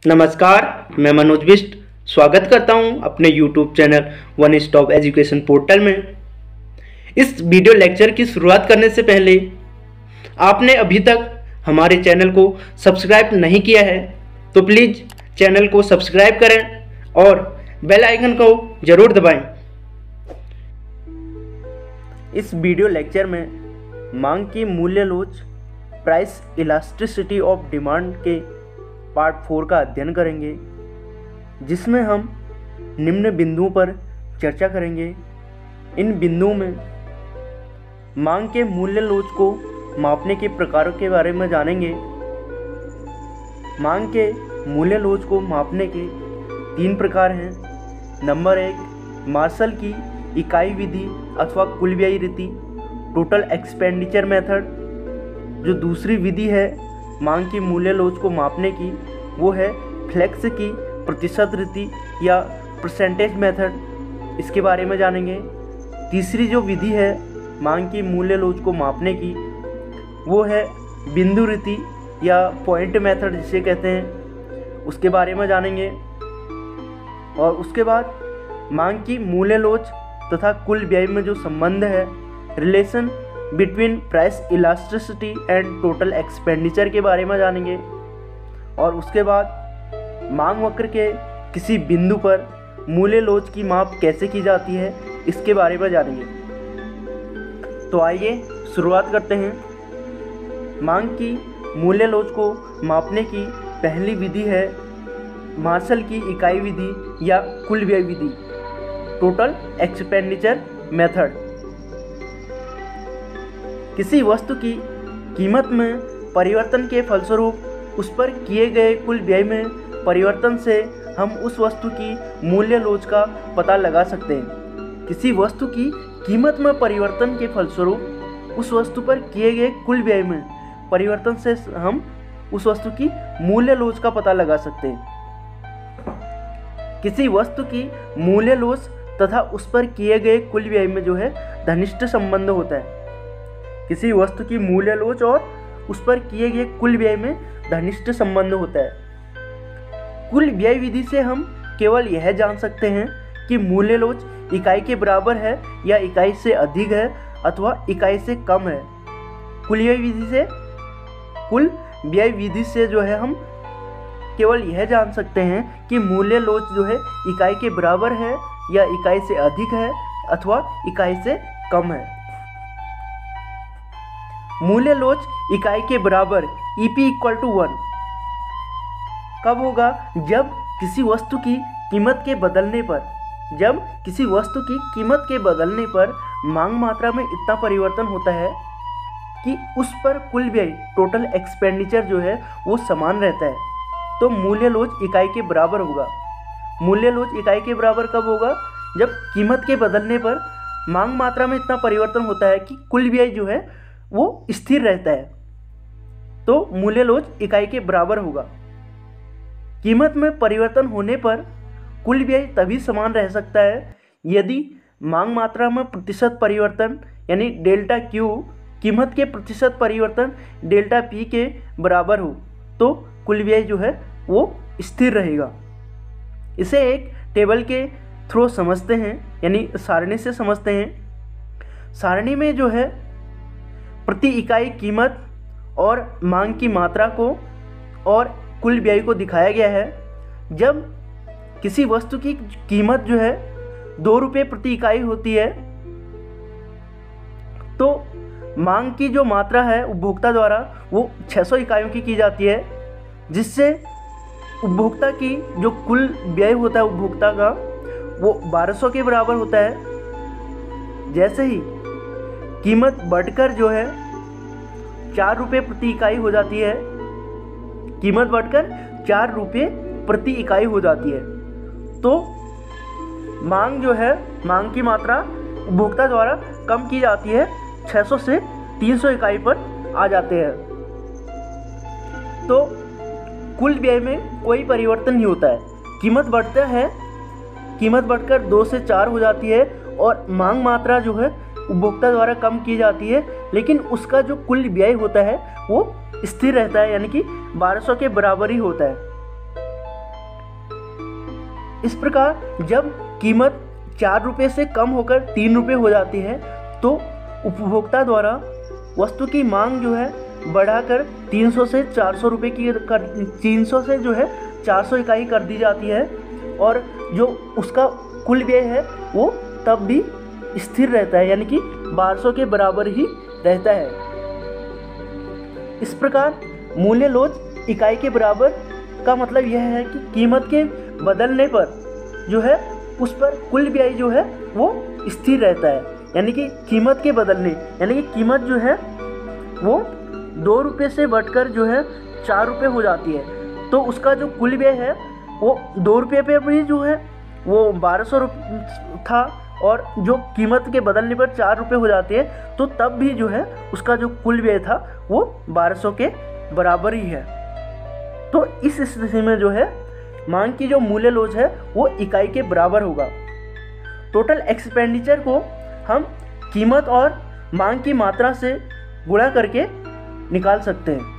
नमस्कार, मैं मनोज बिष्ट स्वागत करता हूं अपने YouTube channel one stop education portal में। इस वीडियो लेक्चर की शुरुआत करने से पहले आपने अभी तक हमारे चैनल को सब्सक्राइब नहीं किया है तो प्लीज़ चैनल को सब्सक्राइब करें और बेल आइकन को ज़रूर दबाएं। इस वीडियो लेक्चर में मांग की मूल्य लोच, प्राइस इलास्टिसिटी ऑफ डिमांड के पार्ट 4 का अध्ययन करेंगे, जिसमें हम निम्न बिंदुओं पर चर्चा करेंगे। इन बिंदुओं में मांग के मूल्य लोच को मापने के प्रकारों के बारे में जानेंगे। मांग के मूल्य लोच को मापने के 3 प्रकार हैं। नंबर 1, मार्शल की इकाई विधि अथवा कुल व्यय रीति, टोटल एक्सपेंडिचर मेथड। जो दूसरी विधि है मांग की मूल्य लोच को मापने की, वो है फ्लेक्स की प्रतिशत रीति या परसेंटेज मेथड। इसके बारे में जानेंगे। तीसरी जो विधि है मांग की मूल्य लोच को मापने की, वो है बिंदु रीति या पॉइंट मेथड जिसे कहते हैं, उसके बारे में जानेंगे। और उसके बाद मांग की मूल्य लोच तथा कुल व्यय में जो संबंध है, relation between price elasticity and total expenditure के बारे में जानेंगे। और उसके बाद मांग वक्र के किसी बिंदु पर मूल्य लोच की माप कैसे की जाती है, इसके बारे में जानेंगे। तो आइए शुरुआत करते हैं। मांग की मूल्य लोच को मापने की पहली विधि है मार्शल की इकाई विधि या कुल व्यय विधि, टोटल एक्सपेंडिचर मेथड। किसी वस्तु की कीमत में परिवर्तन के फलस्वरूप उस पर किए गए कुल व्यय में परिवर्तन से हम उस वस्तु की मूल्य लोच का पता लगा सकते हैं। किसी वस्तु की कीमत में परिवर्तन के फलस्वरूप उस वस्तु पर किए गए कुल व्यय में परिवर्तन से हम उस वस्तु की मूल्य लोच का पता लगा सकते हैं। किसी वस्तु की मूल्य लोच तथा उस पर किए गए कुल व्यय में जो है घनिष्ठ संबंध होता है। किसी वस्तु की मूल्य लोच और उस पर किए गए कुल व्यय में घनिष्ठ संबंध होता है। कुल व्यय विधि से हम केवल यह जान सकते हैं कि मूल्य लोच इकाई के बराबर है या इकाई से अधिक है अथवा इकाई से कम है। कुल व्यय विधि से जो है हम केवल यह जान सकते हैं कि मूल्य लोच जो है इकाई के बराबर है या इकाई से अधिक है अथवा इकाई से कम है। मूल्य लोच इकाई के बराबर EP = 1 कब होगा? जब किसी वस्तु की कीमत के बदलने पर मांग मात्रा में इतना परिवर्तन होता है कि उस पर कुल व्यय टोटल एक्सपेंडिचर जो है वो समान रहता है, तो मूल्य लोच इकाई के बराबर होगा। मूल्य लोच इकाई के बराबर कब होगा? जब कीमत के बदलने पर मांग मात्रा में इतना परिवर्तन होता है कि कुल व्यय जो है वो स्थिर रहता है, तो मूल्य लोच इकाई के बराबर होगा। कीमत में परिवर्तन होने पर कुल व्यय तभी समान रह सकता है यदि मांग मात्रा में प्रतिशत परिवर्तन यानी डेल्टा Q कीमत के प्रतिशत परिवर्तन डेल्टा P के बराबर हो, तो कुल व्यय जो है वो स्थिर रहेगा। इसे एक टेबल के थ्रू समझते हैं, यानी सारणी से समझते हैं। सारणी में जो है प्रति इकाई कीमत और मांग की मात्रा को और कुल व्यय को दिखाया गया है। जब किसी वस्तु की कीमत जो है 2 रुपये प्रति इकाई होती है, तो मांग की जो मात्रा है उपभोक्ता द्वारा वो 600 इकाइयों की जाती है, जिससे उपभोक्ता की जो कुल व्यय होता है उपभोक्ता का वो 1200 के बराबर होता है। जैसे ही कीमत बढ़कर जो है 4 रुपये प्रति इकाई हो जाती है, कीमत बढ़कर 4 रुपये प्रति इकाई हो जाती है, तो मांग जो है मांग की मात्रा उपभोक्ता द्वारा कम की जाती है, 600 से 300 इकाई पर आ जाते हैं। तो कुल व्यय में कोई परिवर्तन नहीं होता है। कीमत बढ़ता है, कीमत बढ़कर 2 से 4 हो जाती है और मांग मात्रा जो है उपभोक्ता द्वारा कम की जाती है, लेकिन उसका जो कुल व्यय होता है वो स्थिर रहता है, यानी कि 1200 के बराबर ही होता है। इस प्रकार जब कीमत 4 रुपये से कम होकर 3 रुपये हो जाती है तो उपभोक्ता द्वारा वस्तु की मांग जो है बढ़ाकर 300 से 400 रुपये की 300 से जो है 400 इकाई कर दी जाती है और जो उसका कुल व्यय है वो तब भी स्थिर रहता है, यानी कि 1200 के बराबर ही रहता है। इस प्रकार मूल्य लोच इकाई के बराबर का मतलब यह है कि कीमत के बदलने पर जो है उस पर कुल व्यय जो है वो स्थिर रहता है, यानी कि कीमत के बदलने, यानी कि कीमत जो है वो 2 रुपये से बढ़कर जो है 4 रुपये हो जाती है तो उसका जो कुल व्यय है वो 2 रुपये पे भी जो है वो 1200 था और जो कीमत के बदलने पर 4 रुपये हो जाते हैं तो तब भी जो है उसका जो कुल व्यय था वो 1200 के बराबर ही है। तो इस स्थिति में जो है मांग की जो मूल्य लोच है वो इकाई के बराबर होगा। टोटल एक्सपेंडिचर को हम कीमत और मांग की मात्रा से गुणा करके निकाल सकते हैं।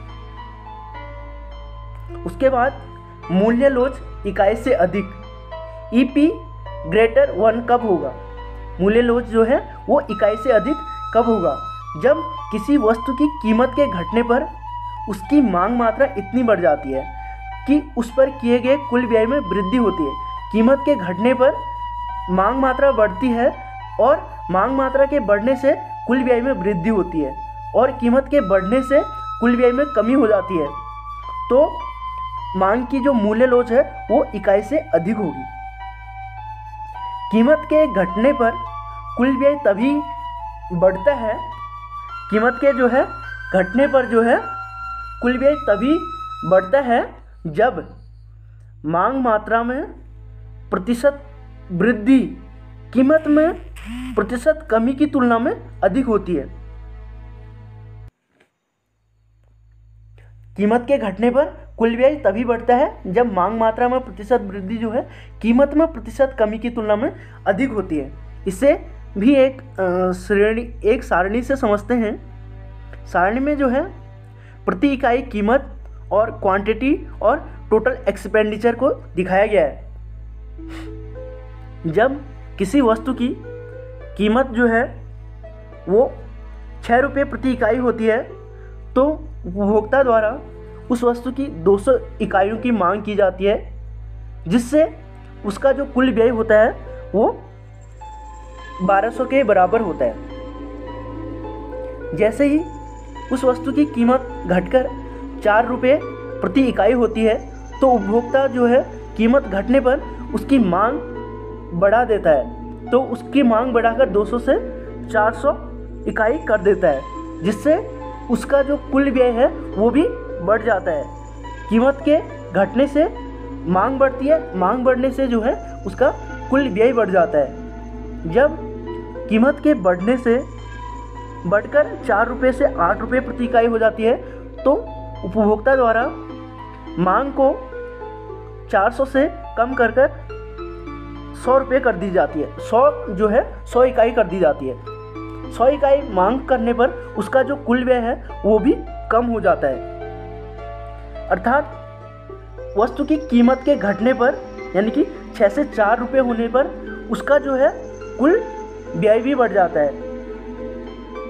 उसके बाद मूल्य लोच इकाई से अधिक EP ग्रेटर 1 कब होगा? मूल्य लोच जो है वो इकाई से अधिक कब होगा? जब किसी वस्तु की कीमत के घटने पर उसकी मांग मात्रा इतनी बढ़ जाती है कि उस पर किए गए कुल व्यय में वृद्धि होती है। कीमत के घटने पर मांग मात्रा बढ़ती है और मांग मात्रा के बढ़ने से कुल व्यय में वृद्धि होती है और कीमत के बढ़ने से कुल व्यय में कमी हो जाती है तो मांग की जो मूल्य लोच है वो इकाई से अधिक होगी। कीमत के घटने पर कुल व्यय तभी बढ़ता है, कीमत के जो है घटने पर जो है कुल व्यय तभी बढ़ता है जब मांग मात्रा में प्रतिशत वृद्धि कीमत में प्रतिशत कमी की तुलना में अधिक होती है। कीमत के घटने पर कुल व्यय तभी बढ़ता है जब मांग मात्रा में प्रतिशत वृद्धि जो है कीमत में प्रतिशत कमी की तुलना में अधिक होती है। इसे भी एक सारणी से समझते हैं। सारणी में जो है प्रति इकाई कीमत और क्वांटिटी और टोटल एक्सपेंडिचर को दिखाया गया है। जब किसी वस्तु की कीमत जो है वो 6 रुपये प्रति इकाई होती है तो उपभोक्ता द्वारा उस वस्तु की 200 इकाइयों की मांग की जाती है, जिससे उसका जो कुल व्यय होता है वो 1200 के बराबर होता है। जैसे ही उस वस्तु की कीमत घटकर 4 रुपये प्रति इकाई होती है तो उपभोक्ता जो है कीमत घटने पर उसकी मांग बढ़ा देता है, तो उसकी मांग बढ़ाकर 200 से 400 इकाई कर देता है, जिससे उसका जो कुल व्यय है वो भी बढ़ जाता है। कीमत के घटने से मांग बढ़ती है, मांग बढ़ने से जो है उसका कुल व्यय बढ़ जाता है। जब कीमत के बढ़ने से बढ़कर 4 रुपये से 8 रुपये प्रति इकाई हो जाती है तो उपभोक्ता द्वारा मांग को 400 से कम कर 100 रुपये कर दी जाती है। 100 जो है 100 इकाई कर दी जाती है। 100 इकाई मांग करने पर उसका जो कुल व्यय है वो भी कम हो जाता है। अर्थात वस्तु की कीमत के घटने पर यानी कि 6 से 4 रुपये होने पर उसका जो है कुल व्यय भी बढ़ जाता है।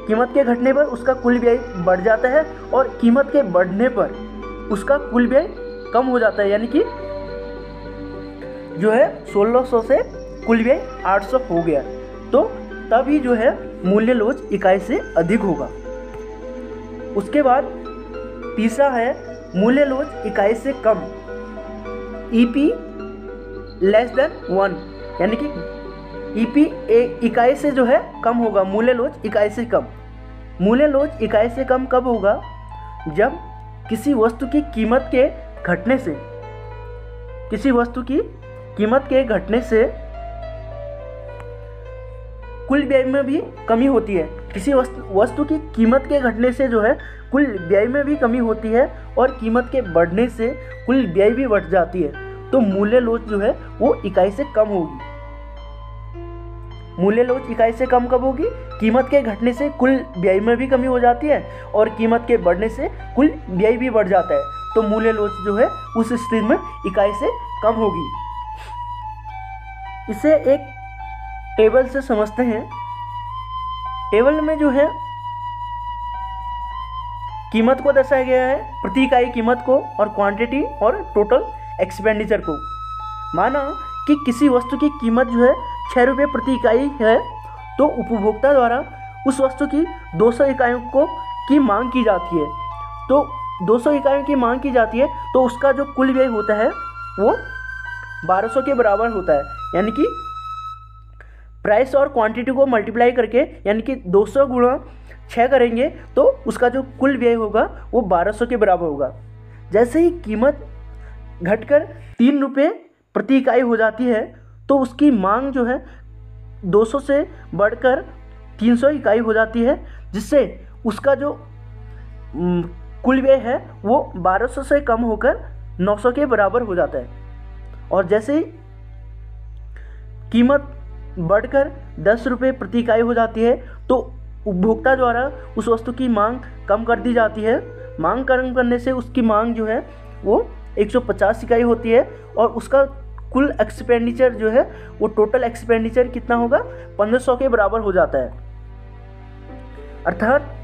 कीमत के घटने पर उसका कुल व्यय बढ़ जाता है और कीमत के बढ़ने पर उसका कुल व्यय कम हो जाता है, यानी कि जो है 1600 से कुल व्यय 800 हो गया, तो तभी जो है मूल्य लोच इकाई से अधिक होगा। उसके बाद तीसरा है मूल्य लोच इकाई से कम, EP लेस देन 1, यानी कि EP इकाई से जो है कम होगा। मूल्य लोच इकाई से कम। मूल्य लोच इकाई से कम कब होगा? जब किसी वस्तु की कीमत के घटने से कुल व्यय में भी कमी होती है। किसी वस्तु की कीमत के घटने से जो है कुल व्यय में भी कमी होती है और कीमत के बढ़ने से कुल व्यय भी बढ़ जाती है, तो मूल्य लोच जो है वो इकाई से कम होगी। मूल्य लोच इकाई से कम कब होगी? कीमत के घटने से कुल व्यय में भी कमी हो जाती है और कीमत के बढ़ने से कुल व्यय भी बढ़ जाता है, तो मूल्य लोच जो है उस स्थिति में इकाई से कम होगी। इसे एक टेबल से समझते हैं। टेबल में जो है कीमत को दर्शाया गया है, प्रति इकाई कीमत को, और क्वांटिटी और टोटल एक्सपेंडिचर को। माना कि किसी वस्तु की कीमत जो है 6 रुपये प्रति इकाई है, तो उपभोक्ता द्वारा उस वस्तु की 200 इकाइयों की मांग की जाती है। तो 200 इकाइयों की मांग की जाती है, तो उसका जो कुल व्यय होता है वो 1200 के बराबर होता है। यानी कि प्राइस और क्वांटिटी को मल्टीप्लाई करके, यानी कि 200 गुणा 6 करेंगे, तो उसका जो कुल व्यय होगा वो 1200 के बराबर होगा। जैसे ही कीमत घटकर 3 रुपये प्रति इकाई हो जाती है, तो उसकी मांग जो है 200 से बढ़कर 300 इकाई हो जाती है, जिससे उसका जो कुल व्यय है वो 1200 से कम होकर 900 के बराबर हो जाता है। और जैसे ही कीमत बढ़कर 10 रुपये प्रति इकाई हो जाती है, तो उपभोक्ता द्वारा उस वस्तु की मांग कम कर दी जाती है। मांग कम करने से उसकी मांग जो है वो 150 इकाई होती है, और उसका कुल एक्सपेंडिचर जो है वो टोटल एक्सपेंडिचर कितना होगा, 1500 के बराबर हो जाता है। अर्थात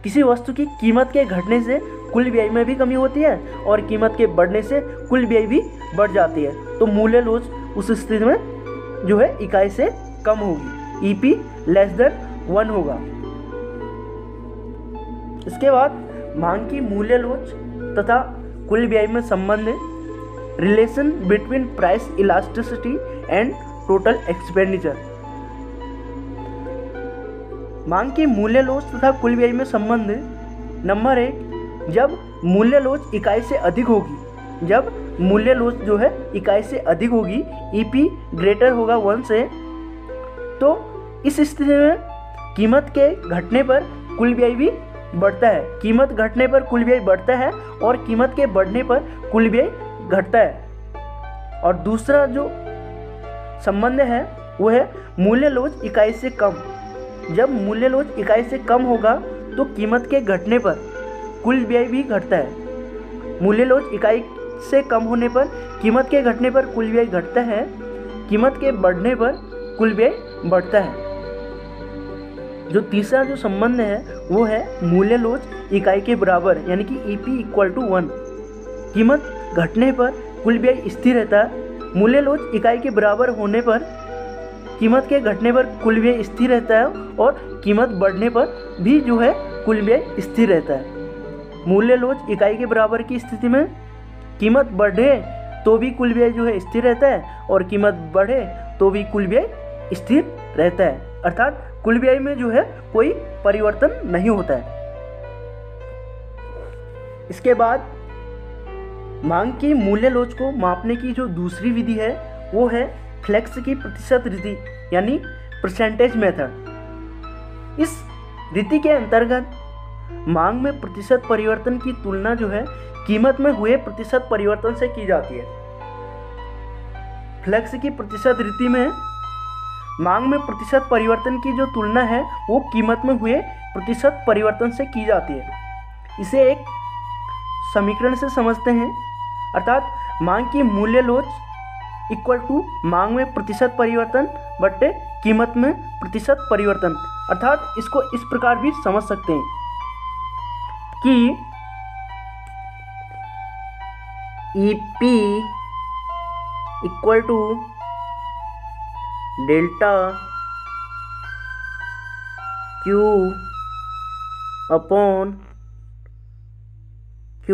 किसी वस्तु की कीमत के घटने से कुल व्यय में भी कमी होती है, और कीमत के बढ़ने से कुल व्यय भी बढ़ जाती है। तो मूल्य लोच उस स्थिति में जो है इकाई से कम होगी, EP लेस देन 1 होगा। इसके बाद मांग की मूल्य लोच तथा कुल व्यय में संबंध है, relation between price elasticity and total expenditure. मांग की मूल्य लोच तथा कुल व्यय में संबंध। नंबर 1, जब मूल्य लोच इकाई से अधिक होगी, जब मूल्य लोच जो है इकाई से अधिक होगी, EP ग्रेटर होगा 1 से, तो इस स्थिति में कीमत के घटने पर कुल व्यय भी बढ़ता है। कीमत घटने पर कुल व्यय बढ़ता है, और कीमत के बढ़ने पर कुल व्यय घटता है। और दूसरा जो संबंध है वो है मूल्य लोच इकाई से कम। जब मूल्य लोच इकाई से कम होगा, तो कीमत के घटने पर कुल व्यय भी घटता है। मूल्य लोच इकाई से कम होने पर कीमत के घटने पर कुल व्यय घटता है, कीमत के बढ़ने पर कुल व्यय बढ़ता है। जो तीसरा जो संबंध है वो है मूल्य लोच इकाई के बराबर, यानी कि EP = 1। कीमत घटने पर कुल व्यय स्थिर रहता है। मूल्य लोच इकाई के बराबर होने पर कीमत के घटने पर कुल व्यय स्थिर रहता है, और कीमत बढ़ने पर भी जो है कुल व्यय स्थिर रहता है। मूल्य लोच इकाई के बराबर की स्थिति में कीमत बढ़े तो भी कुल व्यय जो है स्थिर रहता है, और कीमत बढ़े तो भी कुल व्यय स्थिर रहता है। अर्थात कुल व्यय में जो है कोई परिवर्तन नहीं होता है। इसके बाद मांग की मूल्य लोच को मापने की जो दूसरी विधि है वो है फ्लेक्स की प्रतिशत रीति, यानी परसेंटेज मेथड। इस रीति के अंतर्गत मांग में प्रतिशत परिवर्तन की तुलना जो है कीमत में हुए प्रतिशत परिवर्तन से की जाती है। फ्लेक्स की प्रतिशत रीति में मांग में प्रतिशत परिवर्तन की जो तुलना है वो कीमत में हुए प्रतिशत परिवर्तन से की जाती है। इसे एक समीकरण से समझते हैं, अर्थात मांग की मूल्य लोच = मांग में प्रतिशत परिवर्तन बट्टे कीमत में प्रतिशत परिवर्तन। अर्थात इसको इस प्रकार भी समझ सकते हैं कि EP = delta Q upon Q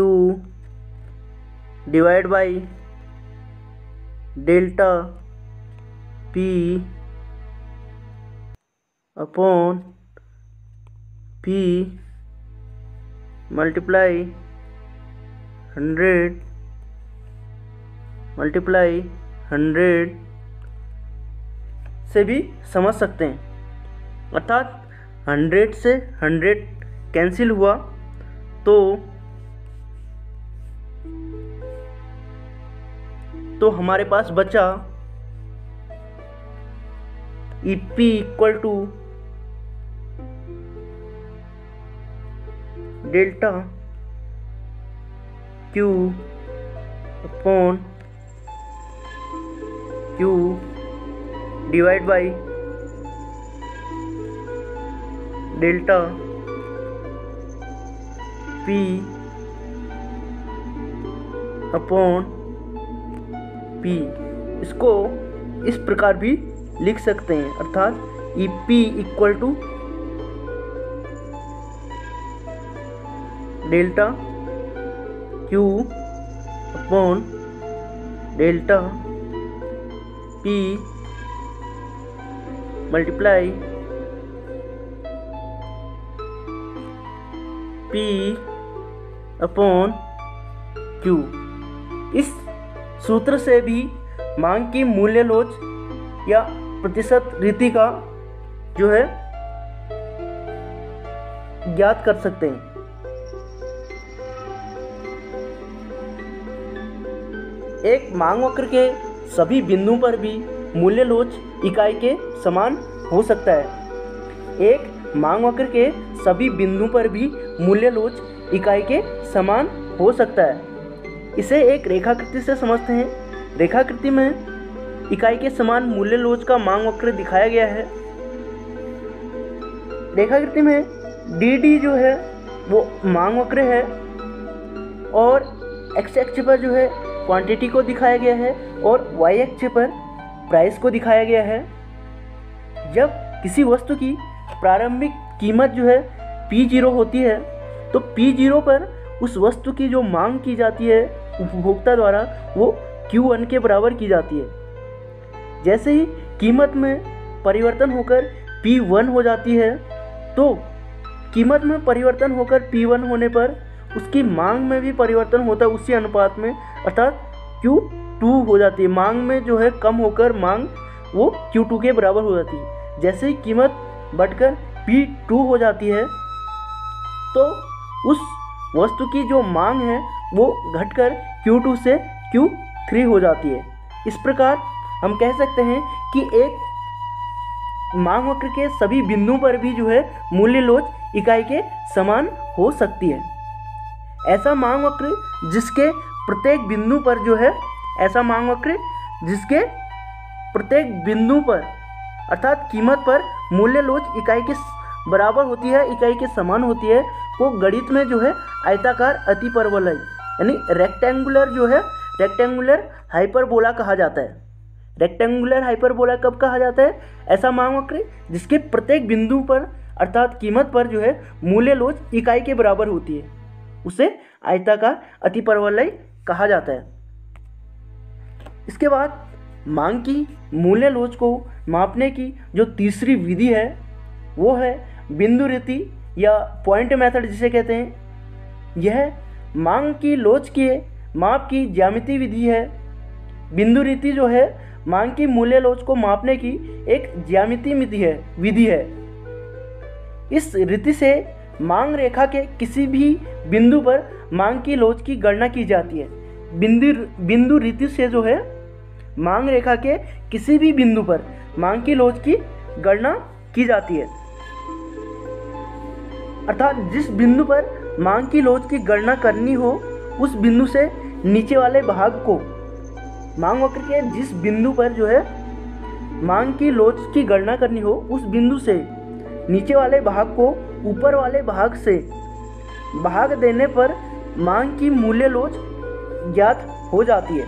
divide by delta P upon P multiply 100 multiply 100 से भी समझ सकते हैं। अर्थात 100 से 100 कैंसिल हुआ तो हमारे पास बचा EP = delta Q upon Q divide by delta P upon P. इसको इस प्रकार भी लिख सकते हैं, अर्थात E P equal to delta Q upon delta P multiply P upon Q. इस सूत्र से भी मांग की मूल्य लोच या प्रतिशत रीति का जो है ज्ञात कर सकते हैं। एक मांग वक्र के सभी बिंदुओं पर भी मूल्य लोच इकाई के समान हो सकता है। एक मांग वक्र के सभी बिंदुओं पर भी मूल्य लोच इकाई के समान हो सकता है। इसे एक रेखाकृति से समझते हैं। रेखाकृति में इकाई के समान मूल्य लोच का मांग वक्र दिखाया गया है। रेखाकृति में डी डी जो है वो मांग वक्र है और एक्स अक्ष पर जो है क्वांटिटी को दिखाया गया है और वाई अक्ष पर प्राइस को दिखाया गया है। जब किसी वस्तु की प्रारंभिक कीमत जो है P0 होती है तो P0 पर उस वस्तु की जो मांग की जाती है उपभोक्ता द्वारा वो Q1 के बराबर की जाती है। जैसे ही कीमत में परिवर्तन होकर P1 हो जाती है तो कीमत में परिवर्तन होकर P1 होने पर उसकी मांग में भी परिवर्तन होता है उसी अनुपात में, अर्थात Q2 हो जाती है। मांग में जो है कम होकर मांग वो Q2 के बराबर हो जाती है। जैसे ही कीमत बढ़कर P2 हो जाती है तो उस वस्तु की जो मांग है वो घटकर Q2 से Q3 हो जाती है। इस प्रकार हम कह सकते हैं कि एक मांग वक्र के सभी बिंदुओं पर भी जो है मूल्य लोच इकाई के समान हो सकती है। ऐसा मांग वक्र जिसके प्रत्येक बिंदु पर जो है प्रत्येक बिंदु पर अर्थात कीमत पर मूल्य लोच इकाई के बराबर होती है, इकाई के समान होती है, वो गणित में जो है आयताकार अतिपरवलय यानी रेक्टेंगुलर हाइपरबोला कहा जाता है। रेक्टेंगुलर हाइपरबोला कब कहा जाता है? ऐसा मांग वक्र जिसके प्रत्येक बिंदु पर अर्थात कीमत पर जो है मूल्य लोच इकाई के बराबर होती है, उसे आयताकार अतिपरवलय कहा जाता है। इसके बाद मांग की मूल्य लोच को मापने की जो तीसरी विधि है वो है बिंदु रीति या पॉइंट मेथड जिसे कहते हैं। यह मांग की लोच के माप की ज्यामितीय विधि है। बिंदु रीति जो है मांग की मूल्य लोच को मापने की एक ज्यामितीय विधि है। इस रीति से मांग रेखा के किसी भी बिंदु पर मांग की लोच की गणना की जाती है। बिंदु रीति से जो है मांग रेखा के किसी भी बिंदु पर मांग की लोच की गणना की जाती है, अर्थात जिस बिंदु पर मांग की लोच की गणना करनी हो उस बिंदु से नीचे वाले भाग को, मांग वक्र के जिस बिंदु पर जो है मांग की लोच की गणना करनी हो उस बिंदु से नीचे वाले भाग को ऊपर वाले भाग से भाग देने पर मांग की मूल्य लोच ज्ञात हो जाती है।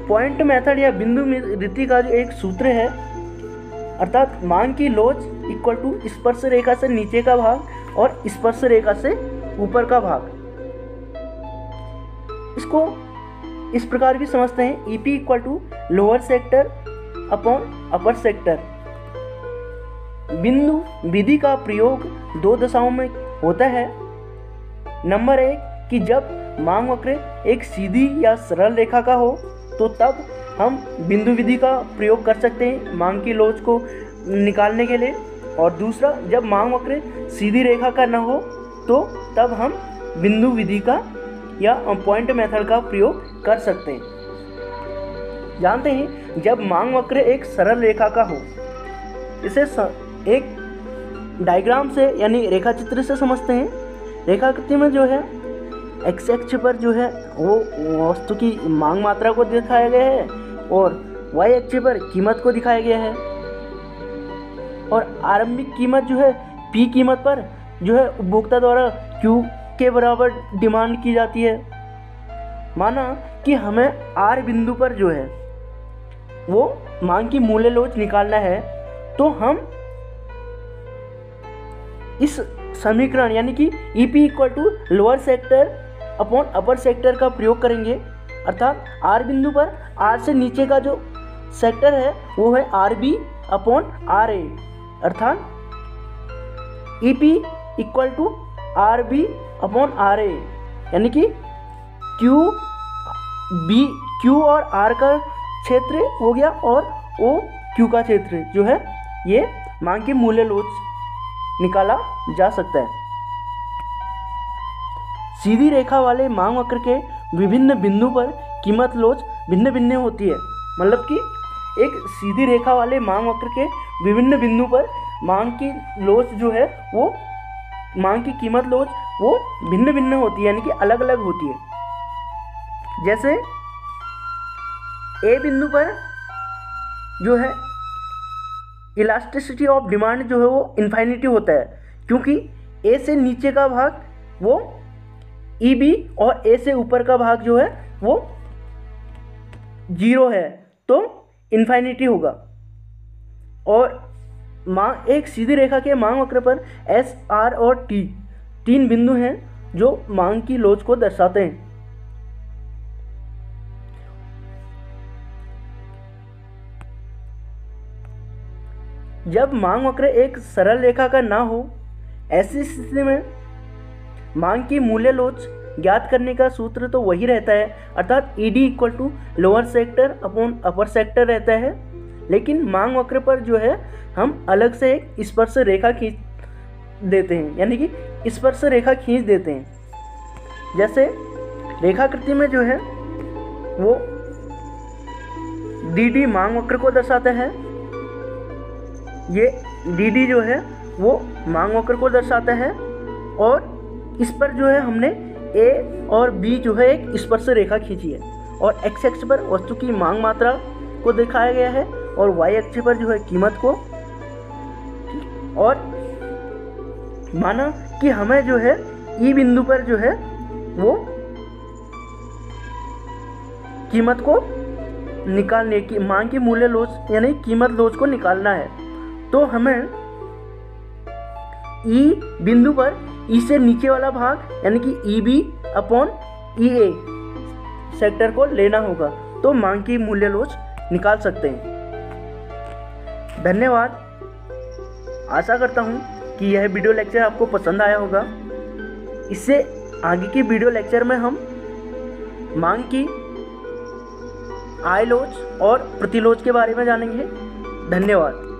पॉइंट मेथड या बिंदु रीति का जो एक सूत्र है, अर्थात मांग की लोच इक्वल टू स्पर्श रेखा से नीचे का भाग और स्पर्श रेखा से ऊपर का भाग। इसको इस प्रकार भी समझते हैं, EP equal to lower sector upon upper sector. बिंदु विधि का प्रयोग दो दशाओं में होता है। नंबर 1 कि जब मांग वक्र एक सीधी या सरल रेखा का हो तो तब हम बिंदु विधि का प्रयोग कर सकते हैं मांग की लोच को निकालने के लिए, और दूसरा जब मांग वक्र सीधी रेखा का न हो तो तब हम बिंदु विधि का या पॉइंट मेथड का प्रयोग कर सकते हैं। जानते हैं जब मांग वक्र एक सरल रेखा का हो, इसे एक डायग्राम से यानी रेखा चित्र से समझते हैं। रेखाकृति में जो है एक्स अक्ष पर जो है वो वस्तु की मांग मात्रा को दिखाया गया है और वाई अक्ष पर कीमत को दिखाया गया है और आरंभिक कीमत जो है पी कीमत पर जो है उपभोक्ता द्वारा क्यू के बराबर डिमांड की जाती है। माना कि हमें आर बिंदु पर जो है वो मांग की मूल्य लोच निकालना है, तो हम इस समीकरण यानी कि EP equal to lower sector upon upper sector का प्रयोग करेंगे। अर्थात आर बिंदु पर आर से नीचे का जो सेक्टर है वो है RB अपॉन RA, अर्थात EP equal to RB upon RA, यानी कि Q और R का क्षेत्र हो गया और OQ का क्षेत्र जो है ये मांग की मूल्य लोच निकाला जा सकता है। सीधी रेखा वाले मांग वक्र के विभिन्न बिंदु पर कीमत लोच भिन्न भिन्न होती है। मतलब कि एक सीधी रेखा वाले मांग वक्र के विभिन्न बिंदु पर मांग की लोच जो है वो मांग की कीमत लोच वो भिन्न भिन्न होती है, यानी कि अलग अलग होती है। जैसे ए बिंदु पर जो है इलास्टिसिटी ऑफ डिमांड जो है वो इन्फाइनिटी होता है, क्योंकि ए से नीचे का भाग वो EB और ए से ऊपर का भाग जो है वो 0 है, तो इन्फाइनिटी होगा। और मांग एक सीधी रेखा के मांग वक्र पर S, R और T तीन बिंदु हैं जो मांग की लोच को दर्शाते हैं। जब मांग वक्र एक सरल रेखा का ना हो, ऐसी स्थिति में मांग की मूल्य लोच ज्ञात करने का सूत्र तो वही रहता है, अर्थात ED equal to lower sector upon upper sector रहता है। लेकिन मांग वक्र पर जो है हम अलग से एक स्पर्श रेखा खींच देते हैं, यानी कि स्पर्श रेखा खींच देते हैं। जैसे रेखाकृति में जो है वो DD मांग वक्र को दर्शाता है, ये DD जो है वो मांग वक्र को दर्शाता है, और इस पर जो है हमने A और B जो है एक स्पर्श रेखा खींची है, और x अक्ष पर वस्तु की मांग मात्रा को दिखाया गया है और y अक्ष पर जो है कीमत को। और माना कि हमें जो है E बिंदु पर जो है वो कीमत को निकालने की मांग की मूल्य लोच यानी कीमत लोच को निकालना है, तो हमें E बिंदु पर E से नीचे वाला भाग यानी कि EB अपॉन EA सेक्टर को लेना होगा, तो मांग की मूल्य लोच निकाल सकते हैं। धन्यवाद। आशा करता हूँ कि यह वीडियो लेक्चर आपको पसंद आया होगा। इससे आगे की वीडियो लेक्चर में हम मांग की आय लोच और प्रतिलोच के बारे में जानेंगे। धन्यवाद।